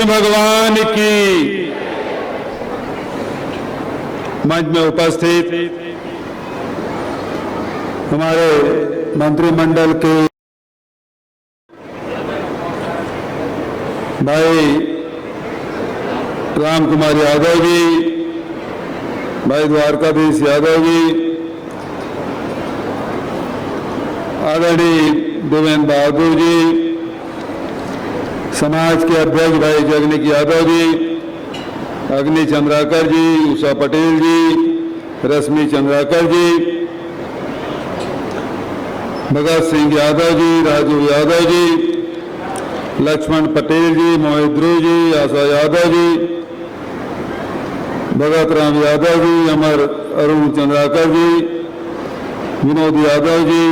कृष्ण भगवान की। मंच में उपस्थित हमारे मंत्रिमंडल के भाई राम कुमार यादव जी, भाई द्वारकाधीश यादव जी, आदरणीय देवेंद्र बहादुर जी, समाज के अध्यक्ष भाई जगनिक यादव जी, अग्नि चंद्राकर जी, उषा पटेल जी, रश्मि चंद्राकर जी, भगत सिंह यादव जी, राजू यादव जी, लक्ष्मण पटेल जी, मोहित ध्रुव जी, आशा यादव जी, भगत राम यादव जी, अमर अरुण चंद्राकर जी, विनोद यादव जी,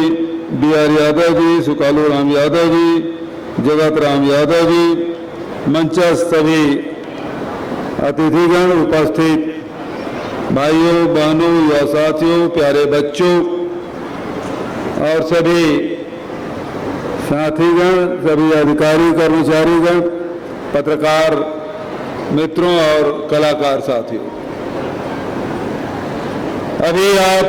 BR यादव जी, सुकालू राम यादव जी, जगत राम यादव जी, मंचस्थ सभी अतिथिगण, उपस्थित भाइयों बहनों, युवा साथियों, प्यारे बच्चों और सभी साथीगण, सभी अधिकारी कर्मचारीगण, पत्रकार मित्रों और कलाकार साथियों, अभी आप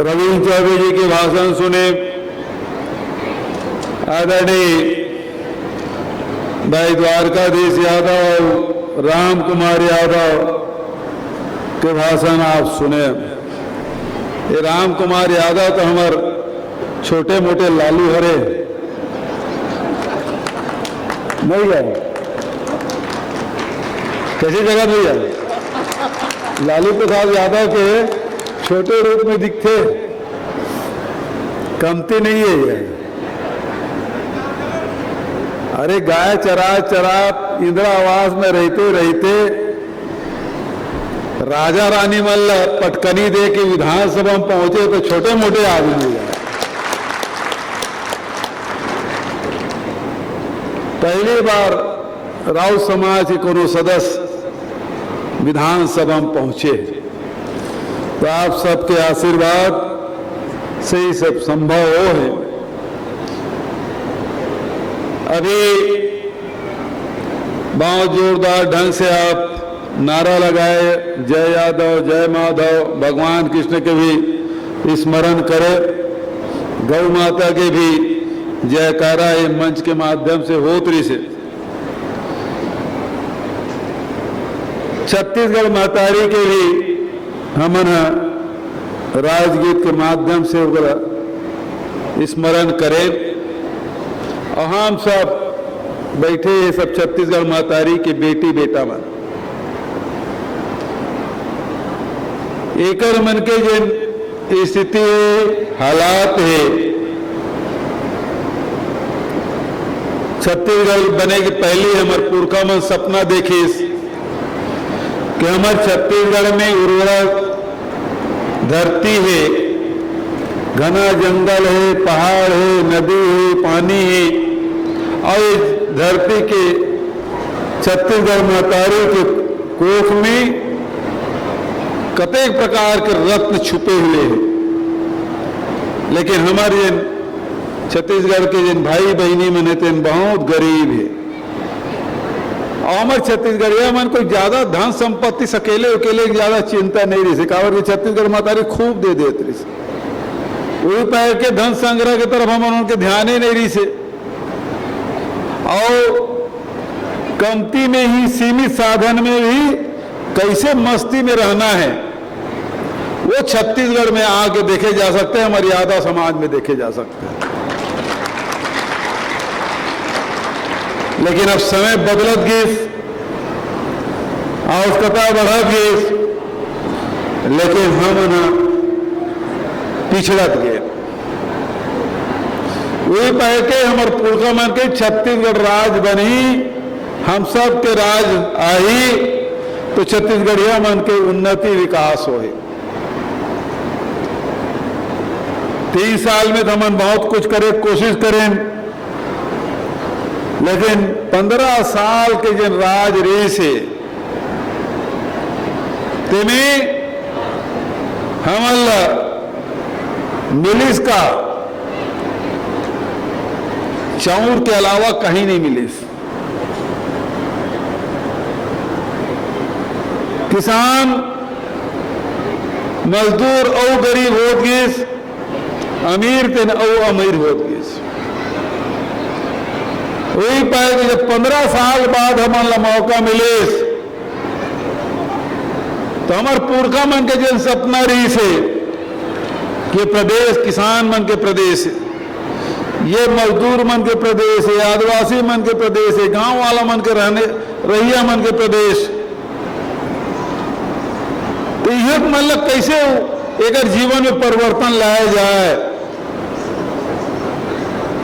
रविंद्र चौबे जी के भाषण सुने। आदरणीय भाई द्वारकाधीश यादव, राम कुमार यादव के भाषण आप सुने। ये राम कुमार यादव तो हमारे छोटे मोटे लालू हरे नहीं गए कैसी जगह भैया, लालू प्रसाद यादव के छोटे रूप में दिखते, कमती नहीं है ये। अरे गाय चरा चरा इंदिरा आवास में रहते रहते राजा रानी मल्ल पटकनी दे के विधानसभा में पहुंचे तो छोटे मोटे आदमी गए। पहली बार राउत समाज के कोनो सदस्य विधानसभा में पहुंचे तो आप सबके आशीर्वाद से ही सब संभव हो है। अभी बहुत जोरदार ढंग से आप नारा लगाए, जय यादव जय माधव, भगवान कृष्ण के भी स्मरण करें, गौ माता के भी जयकारा ये मंच के माध्यम से होतरी से। छत्तीसगढ़ महतारी के भी हमन राजगीत के माध्यम से स्मरण करें। और हम सब बैठे हैं सब छत्तीसगढ़ महतारी के बेटी बेटा मन, एकर मन के जिन स्थिति हालात है, छत्तीसगढ़ बने के पहले हमारे पुरखा मन सपना देखे कि हमारे छत्तीसगढ़ में उर्वरक धरती है, घना जंगल है, पहाड़ है, नदी है, पानी है, और इस धरती के छत्तीसगढ़ महतारी के कोख में कतेक प्रकार के रत्न छुपे हुए हैं। लेकिन हमारे जिन छत्तीसगढ़ के जिन भाई बहनी मन है बहुत गरीब है। और हमारे छत्तीसगढ़िया मन कोई ज्यादा धन संपत्ति से अकेले अकेले ज्यादा चिंता नहीं रही से, कावर की छत्तीसगढ़ महतारी खूब दे देते रही से, वही पैर के धन संग्रह की तरफ हम उनके ध्यान ही नहीं रही से। और कमती में ही सीमित साधन में भी कैसे मस्ती में रहना है वो छत्तीसगढ़ में आके देखे जा सकते हैं, मर्यादा समाज में देखे जा सकते हैं। लेकिन अब समय बदलत गई, आवश्यकता बढ़त गई, लेकिन हम ना पिछड़त गए। वही पह के हमारे पुरखा मन के छत्तीसगढ़ राज बनी, हम सब के राज आई तो छत्तीसगढ़िया मन के उन्नति विकास होए। 3 साल में तो हम बहुत कुछ करे कोशिश करें, लेकिन 15 साल के जिन राज रही से तेमें हमला मिलिस का चाउर के अलावा कहीं नहीं मिलिस। किसान मजदूर औ गरीब होत गिस, अमीर तेन औ अमीर होत गिस। वही पाए कि जब 15 साल बाद हमारा मौका मिले तो हमार पुरखा मन के जन सपना रही से कि प्रदेश किसान मन के प्रदेश है, ये मजदूर मन के प्रदेश है, आदिवासी मन के प्रदेश है, गांव वाला मन के रहने रहिया मन के प्रदेश। तो यह मतलब कैसे एक जीवन में परिवर्तन लाया जाए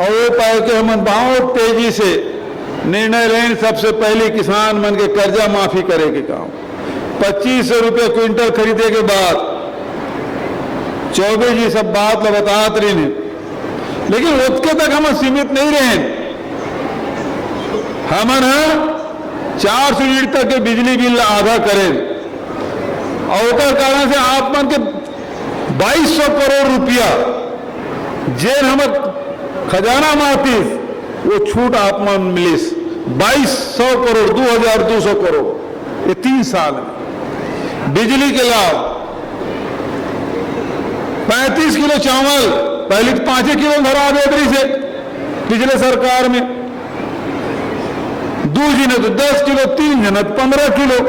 और वो पाए कि हम बहुत तेजी से निर्णय लें। सबसे पहले किसान मन के कर्जा माफी करे के काम, 2500 रुपये क्विंटल खरीदे के बाद चौबे जी सब बात बताते रहे, लेकिन उसके तक हम सीमित नहीं रहे। हमन 400 यूनिट तक के बिजली बिल आधा करें और कारण से आप मन के 2200 करोड़ रुपया जेन हम खजाना माफी वो छूट आप मन मिलिस 2200 करोड़ 2200 करोड़ ये 3 साल में। बिजली के लाभ 35 किलो चावल पहले 5 किलो भरा बेदरी से पिछले सरकार में, 2 जने तो 10 किलो, 3 जने 15 किलो।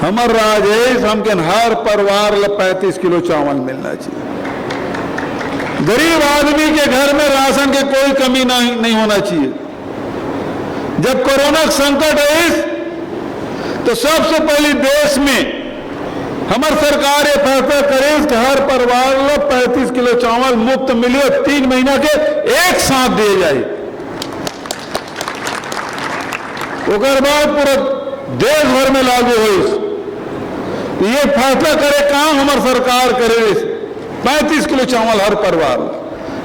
हमार राजेश हमके हर परिवार ला 35 किलो चावल मिलना चाहिए। गरीब आदमी के घर में राशन के कोई कमी नहीं होना चाहिए। जब कोरोना संकट है तो सबसे पहले देश में हमार सरकार ये फैसला करे कि हर परिवार को 35 किलो चावल मुफ्त मिले, 3 महीना के एक साथ दिए जाए। उसके बाद पूरा देश भर में लागू हो। ये फैसला करे काम हमार सरकार करे 35 किलो चावल हर परिवार,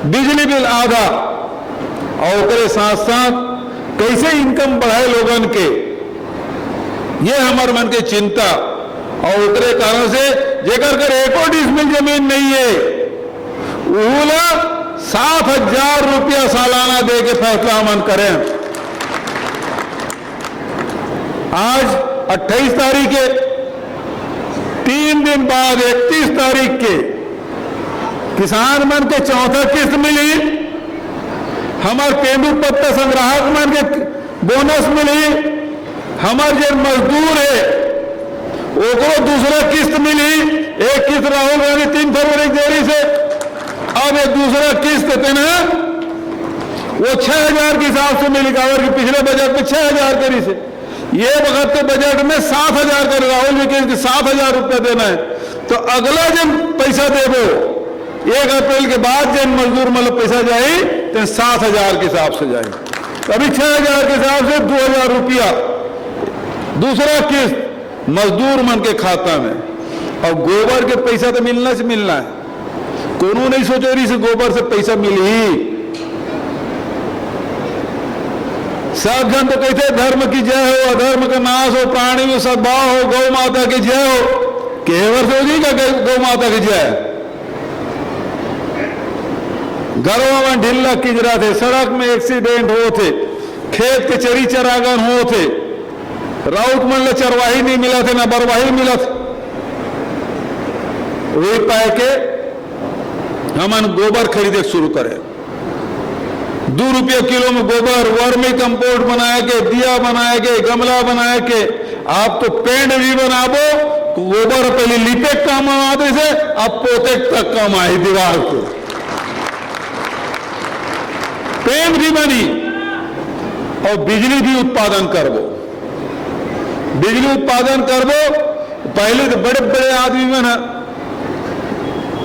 बिजली बिल आधा और करे साथ साथ कैसे इनकम बढ़ाए लोगन के, ये हमार मन के चिंता। और उतरे कारण से जेकर कर 1 डिसमिल जमीन नहीं है उला 7,000 रुपया सालाना दे के फैसला मन करें। आज 28 तारीख है, 3 दिन बाद 31 तारीख के किसान मन के चौथा किस्त मिली, हमार तेंदुपत्ता संग्राहक मन के बोनस मिली, हमार जो मजदूर है वो दूसरा किस्त मिली। एक किस्त राहुल गांधी 3 फरवरी देरी से, अब एक दूसरा किस्त देना वो 6,000 के हिसाब से मिली। कि पिछले बजट में 6,000 करी से, ये वक्त के बजट में 7,000 कर राहुल जी के 7,000 रुपया देना है। तो अगला जब पैसा देवो 1 अप्रैल के बाद जब मजदूर मतलब पैसा जाए तो 7,000 के हिसाब से जाए। अभी 6,000 के हिसाब से 2,000 रुपया दूसरा किस्त मजदूर मन के खाता में। और गोबर के पैसा तो मिलना से मिलना है, कोनो नहीं सोचो रही से गोबर से पैसा मिली। सब जन तो कहते धर्म की जय हो, अधर्म का नाश हो, प्राणी में सद्भाव हो, गौ माता की जय हो। केवल से होगी क्या गौ माता की जय? घरों में ढिल्ला किजरा थे, सड़क में एक्सीडेंट हो थे, खेत के चरी चरागन हो थे, राउत मन चरवाही नहीं मिला थे ना बरवाही मिला थे। वही पाए के हमन गोबर खरीदे शुरू करें। 2 रुपये किलो में गोबर, वर्मी कंपोस्ट बनाए के, दिया बनाए के, गमला बनाए के, आप तो पेंट भी बनाबो। गोबर पहले लिपे काम आते से अब पोते तक काम आए दीवार को, पेंट भी बनी और बिजली भी उत्पादन करबो। बिजली उत्पादन करबो, पहले तो बड़े बड़े आदमी में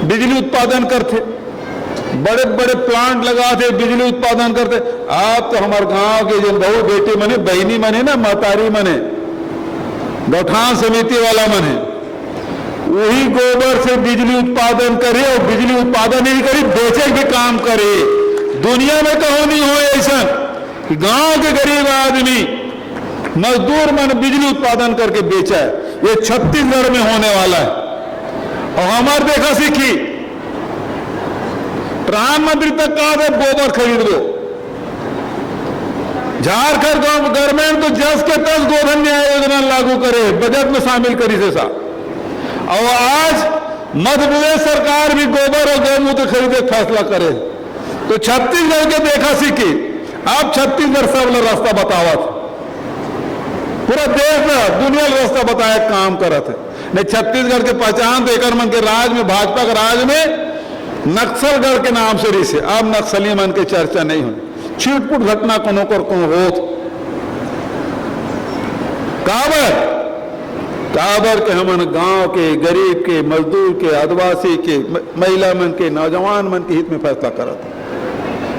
बिजली उत्पादन करते, बड़े बड़े प्लांट लगाते, बिजली उत्पादन करते। आप तो हमारे गांव के जो बहु बेटे मने, बहनी मने ना, महतारी मने, गौठान समिति वाला मने, वही गोबर से बिजली उत्पादन करे और बिजली उत्पादन नहीं करी बेचे के काम करे। दुनिया में कहो नहीं हो ऐसा कि गांव के गरीब आदमी मजदूर मन बिजली उत्पादन करके बेचा है। ये छत्तीसगढ़ में होने वाला है। और हमारे देखा सीखी प्रधानमंत्री तक कहा था गोबर खरीद लो, झारखंड गवर्नमेंट तो 10 के 10 गोधन न्याय योजना लागू करे, बजट में शामिल करी से सा। और आज मध्य प्रदेश सरकार भी गोबर और गौमूत्र खरीदे फैसला करे, तो छत्तीसगढ़ के देखा सीखी। अब छत्तीसगढ़ सब लोग रास्ता बतावा था, पूरा देश में दुनिया रास्ता बताया काम करत है। नहीं छत्तीसगढ़ के पहचान तो एक मन के राज में, भाजपा के राज में नक्सलगढ़ के नाम से रही से। अब नक्सली मन के चर्चा नहीं हुई, छिटपुट घटना कोनो कर कोनो होत। काबर के हमन गांव के, गरीब के, मजदूर के, आदिवासी के, महिला मन के, नौजवान मन के हित में फैसला करत।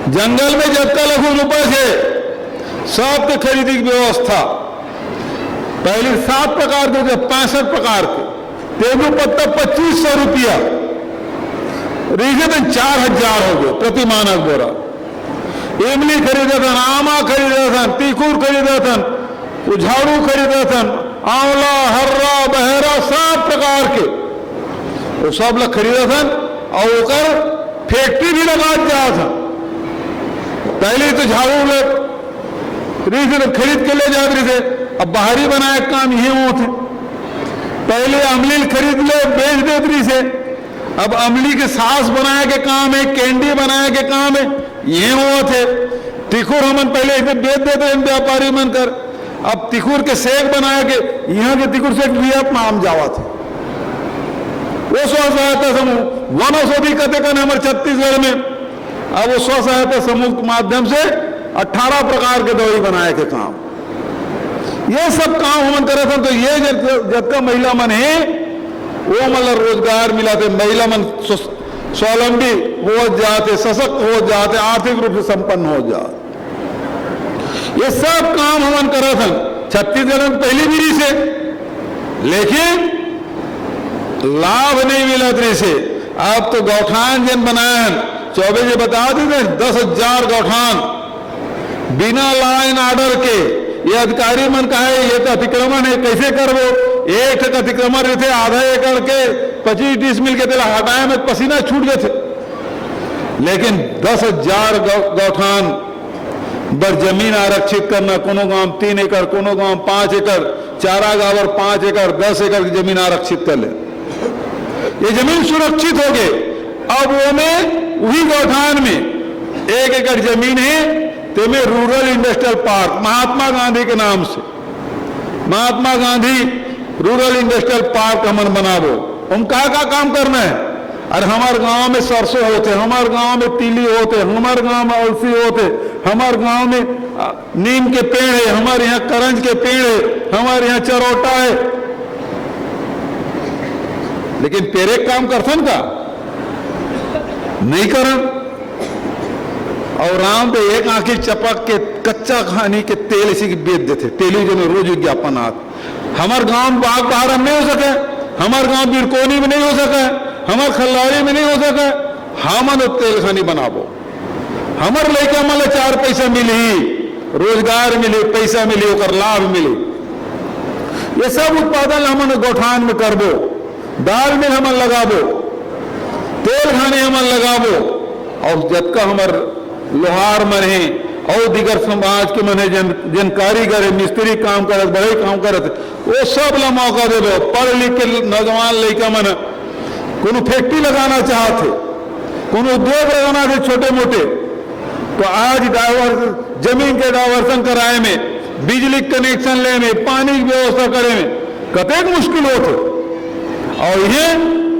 जंगल में जत्ता लघु उपज है सबके खरीदी की व्यवस्था पहले 7 प्रकार के, 65 प्रकार के। तेजू पत्ता 2500 रुपया, रीजन 4000 हो गए प्रति मानक बोरा। इमली खरीदे थे, आमा खरीदे थे, तीखूर खरीदे थे, झाड़ू खरीदे थे, आंवला, हर्रा, बहरा, 7 प्रकार के वो सब लोग खरीदे थे। और ओकर फैक्ट्री भी लगा जा था। पहले तो झाड़ू लोग खरीद के ले जाते थे, अब बाहरी बनाए काम ये वो थे। पहले अमली खरीद ले बेच देते थे, अब अमली के सास बनाए के काम है, कैंडी बनाए के काम है, ये वो थे। तिखुर हमन पहले इसे बेच देते हैं व्यापारी मन कर, अब तिखुर के सेक बनाए के, यहाँ के तिखुर सेक भी अपना आम जावा थे। वो स्व सहायता समूह वनौषधि कहते हैं हमारे छत्तीसगढ़ में। अब वो स्व सहायता समूह के माध्यम से 18 प्रकार के दवाई बनाए के काम, ये सब काम हमन करे थे। तो ये जब का महिला मन है वो मतलब रोजगार मिला थे, महिला मन स्वावलंबी हो जाते, सशक्त हो जाते, आर्थिक रूप से संपन्न हो जाते। ये सब काम हमन करे थे छत्तीसगढ़ में पहली बीड़ी से, लेकिन लाभ नहीं मिला थे से। अब तो गौठान जिन बनाए हैं, 24 जे बता देते 10,000 गौठान बिना लाइन ऑर्डर के। ये अधिकारी मन का है, ये तो अतिक्रमण है, कैसे करबो? एक ठक अतिक्रमण रहते, आधा एकड़ के 25 डिसमिल के तेला हटाए में पसीना छूट गए थे। लेकिन 10,000 गौठान बर जमीन आरक्षित करना, कोनो गांव 3 एकड़, कोनो गांव 5 एकड़, चारा गावर 5 एकड़, 10 एकड़ की जमीन आरक्षित कर ले। ये जमीन सुरक्षित हो गए। अब वो में वही गौठान में 1 एकड़ जमीन है, तो में rural industrial park Mahatma Gandhi के नाम से, Mahatma Gandhi rural industrial park हमन बनाबो। हम का काम करना है? अरे हमारे गांव में सरसों होते, हमारे गांव में तीली होते, हमारे गांव में अलसी होते, हमारे गांव में नीम के पेड़ है, हमारे यहाँ करंज के पेड़ है, हमारे यहाँ चरोटा है। लेकिन पेरे काम करथन का नहीं करन। और राम पे एक आंखी चपक के कच्चा खानी के तेल इसी की बेच देते, टेलीविजन में रोज विज्ञापन आते। हमारे गांव बाग बहारा में नहीं हो सके, हमारे गांव बिरकोनी में नहीं हो सके, हमारे खल्लारी में नहीं हो सके। हम तेल खानी बनाबो, हमारे लड़का मतलब 4 पैसा मिली, रोजगार मिले, पैसा मिले, ओकर लाभ मिले। ये सब उत्पादन हमन गौठान में करबो, दाल मिल हमन लगाबो, तेल खाने हमन लगाबो। और जब का हमार लोहार मन है और दिगर समाज के मन है, जन कारीगर है, मिस्त्री काम करत, बड़े काम करत, वो सब ला मौका देबो। पढ़ लिख के नौजवान लड़का मन कोनो फैक्ट्री लगाना चाहते, कोनो उद्योग लगाना थे छोटे मोटे, तो आज जमीन के डाइवर्सन कराए में, बिजली कनेक्शन ले में, पानी की व्यवस्था करे में कतेक मुश्किल होते। और ये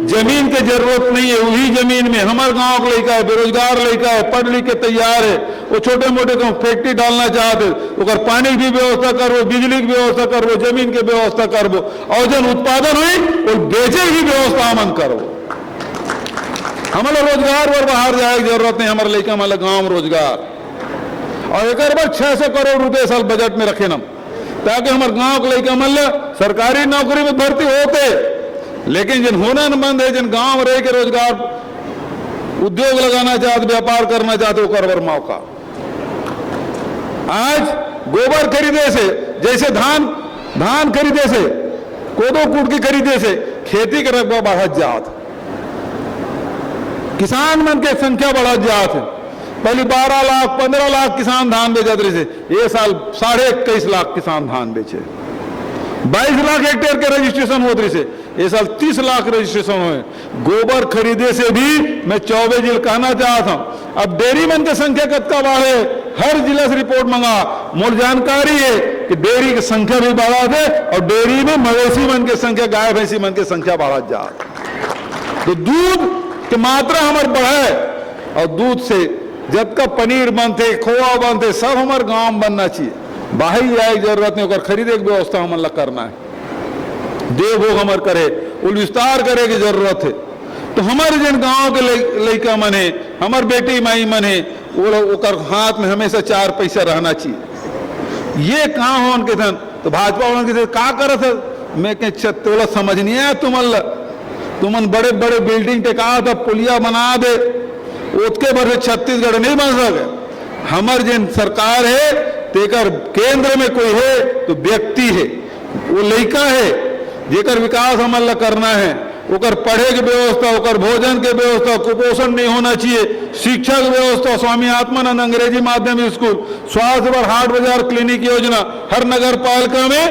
जमीन की जरूरत नहीं है, वही जमीन में हमारे गांव का लड़का है, बेरोजगार लड़का है, पढ़ लिख के तैयार है, वो छोटे मोटे को फैक्ट्री डालना चाहते, तो पानी की व्यवस्था करबो, बिजली की व्यवस्था करबो, जमीन की व्यवस्था करबो, और जब उत्पादन हुई वो बेचे की व्यवस्था हमन करबो। हमारे रोजगार और बाहर जाए की जरूरत नहीं, हमारे लड़का हमारे गाँव में रोजगार। और एक बार 600 करोड़ रुपए साल बजट में रखे न, ताकि हमारे गाँव के लड़का मतलब सरकारी नौकरी में भर्ती होते। लेकिन जिन होना न बंद है, जिन गांव में रह के रोजगार उद्योग लगाना चाहते, व्यापार करना चाहते, वो करवर मौका। आज गोबर खरीदे से, जैसे धान खरीदे से, कोदो कूट की खरीदे से खेती के रकबा बढ़त जात, किसान मन के संख्या बढ़त जात है। पहले 12 लाख 15 लाख किसान धान बेचत रहे थे, ये साल 21.5 लाख किसान धान बेचे। 22 लाख हेक्टेयर के रजिस्ट्रेशन होते थे, ये साल 30 लाख रजिस्ट्रेशन हुए। गोबर खरीदे से भी मैं 24 जिले कहना चाहता हूं। अब डेयरी मन की संख्या कतका बढ़े, हर जिला से रिपोर्ट मंगा। मोर जानकारी है कि डेयरी की संख्या भी बढ़ा दे और डेयरी में मवेशी मन की संख्या, गाय भैंसी मन की संख्या बढ़ा जा, तो दूध की मात्रा हमारे बढ़े। और दूध से जब का पनीर बनते, खोआ बनते, सब हमारे गांव में बनना चाहिए। बाहर जाए की जरूरत नहीं, खरीदे की व्यवस्था हमारे करना है। देवभोग हमार करे, उल विस्तार करे की जरूरत है। तो हमारे जिन गांव के लड़का मन है, हमार बेटी माई मन है, वो हाथ में हमेशा 4 पैसा रहना चाहिए। ये कहाँ हो उनके धन, तो भाजपा उनके का करत है, मैं कह तोला समझ नहीं आया तुमन बड़े बड़े बिल्डिंग टेका था, पुलिया बना दे, उसके भर छत्तीसगढ़ नहीं बन सके। हमार जिन सरकार है तेकर केंद्र में कोई है तो व्यक्ति है, वो लड़का है जेकर विकास हमारा करना है। ओकर पढ़े की व्यवस्था, ओकर भोजन के व्यवस्था, कुपोषण नहीं होना चाहिए, शिक्षा की व्यवस्था, स्वामी आत्मानंद अंग्रेजी माध्यम स्कूल, स्वास्थ्य पर हाट बाजार क्लिनिक योजना, हर नगर पालिका में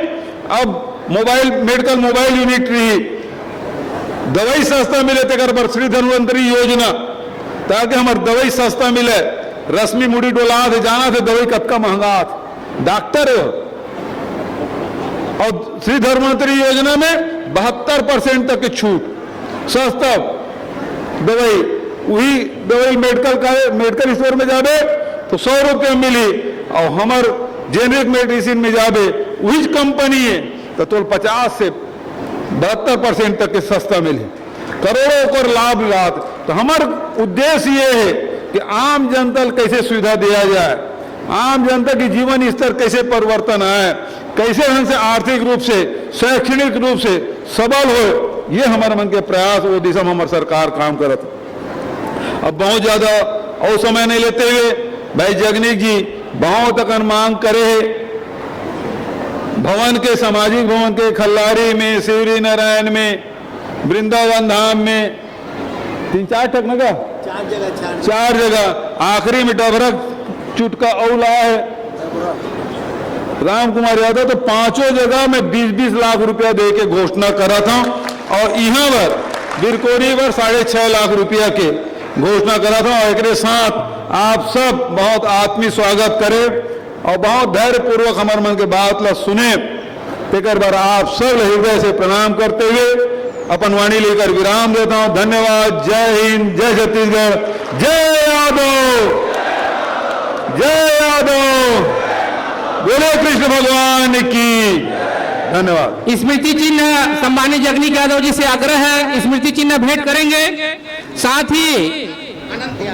अब मेडिकल मोबाइल यूनिट रही, दवाई सस्ता मिले तेकर पर श्री धन्वंतरी योजना, ताकि हमारे दवाई सस्ता मिले। रश्मि मुड़ी डोला थे, जाना थे दवाई कतका महंगा, डॉक्टर है। और श्री धन्वंतरी योजना में 72% तक की छूट, सस्ता दवाई। वही दवाई मेडिकल स्टोर में जाबे तो 100 रुपया मिली, और हमार जेनरिक मेडिसिन में जाबे वही कंपनी है तो 50 से 72% तक के सस्ता मिले, करोड़ों को लाभ लाभ। तो हमारा उद्देश्य ये है कि आम जनता को कैसे सुविधा दिया जाए, आम जनता की जीवन स्तर कैसे परिवर्तन आए, कैसे हमसे आर्थिक रूप से, शैक्षणिक रूप से सबल हो, ये हमारे मन के प्रयास, वो दिशा में हमारी सरकार काम करत। अब बहुत ज्यादा और समय नहीं लेते हुए भाई जगनीक जी बहुत तक मांग करे, भवन के, सामाजिक भवन के खल्लारी में, शिवरी नारायण में, वृंदावन धाम में 3-4 ठक नगा 4 जगह, आखिरी में डबरक चुटका औला है राम कुमार यादव, तो 5 जगह में 20-20 लाख रुपया दे के घोषणा करा था। और यहाँ पर बिरकोरी पर 6.5 लाख रुपया के घोषणा करा था। और एक साथ आप सब बहुत आत्मीय स्वागत करें और बहुत धैर्य पूर्वक हमारे मन के बात ला सुने। तेकर बार आप सब हृदय से प्रणाम करते हुए अपन वाणी लेकर विराम देता हूं। धन्यवाद। जय हिंद, जय छत्तीसगढ़, जय यादव, जय यादव, बोले कृष्ण भगवान की। धन्यवाद। स्मृति चिन्ह सम्मानित जगनीक यादव जी से आग्रह है, स्मृति चिन्ह भेंट करेंगे। साथ ही